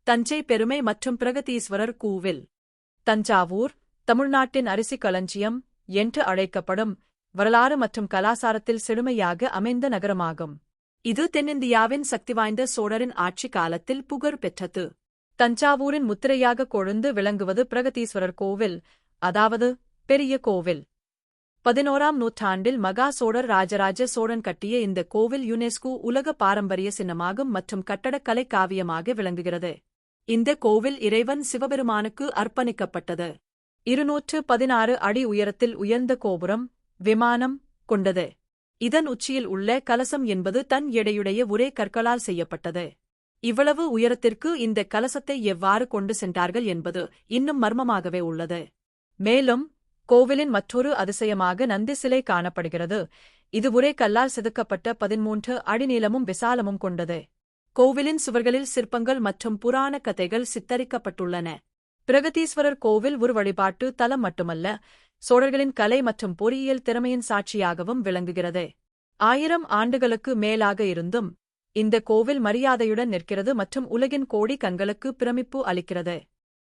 தஞ்சை பெருமை மற்றும் பிரகதீஸ்வரர் கோவில். தஞ்சாவூர், தமிழ்நாட்டின் அரிசி களஞ்சியம் என்று அழைக்கப்படும், வரலாறு மற்றும் கலாசாரத்தில் செழுமையாக அமைந்த நகரமாகும். இது தென்னிந்தியாவின் சக்திவாய்ந்த சோழரின் ஆட்சி காலத்தில் புகழ் பெற்றது. தஞ்சாவூரின் முத்திரையாக கொழுந்து விளங்குவது பிரகதீஸ்வரர் கோவில், அதாவது பெரிய கோவில். 11ஆம் நூற்றாண்டில் மகா சோழர் ராஜராஜ சோழன் கட்டிய இந்த கோவில் யுனெஸ்கோ உலக பாரம்பரிய சின்னமாகும் மற்றும் கட்டடக்கலை காவியமாக விளங்குகிறது. இந்த கோவில் இறைவன் சிவபெருமானுக்கு அர்ப்பணிக்கப்பட்டது. 216 அடி உயரத்தில் உயர்ந்த கோபுரம், விமானம் கொண்டது. இதன் உச்சியில் உள்ள கலசம் என்பது தன் எடையுடைய ஒரே கற்களால் செய்யப்பட்டது. இவ்வளவு உயரத்திற்கு இந்த கலசத்தை எவ்வாறு கொண்டு சென்றார்கள் என்பது இன்னும் மர்மமாகவே உள்ளது. மேலும் கோவிலின் மற்றொரு அதிசயமாக நந்தி சிலை காணப்படுகிறது. இது ஒரே கல்லால் செதுக்கப்பட்ட 13 அடி நீளமும் விசாலமும் கொண்டது. கோவிலின் சுவர்களில் சிற்பங்கள் மற்றும் புராண கதைகள் சித்தரிக்கப்பட்டுள்ளன. பிரகதீஸ்வரர் கோவில் ஒரு வழிபாட்டு தலம் மட்டுமல்ல, சோழர்களின் கலை மற்றும் பொறியியல் திறமையின் சாட்சியாகவும் விளங்குகிறது. 1000 ஆண்டுகளுக்கு மேலாக இருந்தும் இந்த கோவில் மரியாதையுடன் நிற்கிறது மற்றும் உலகின் கோடி கண்களுக்கு பிரமிப்பு அளிக்கிறது.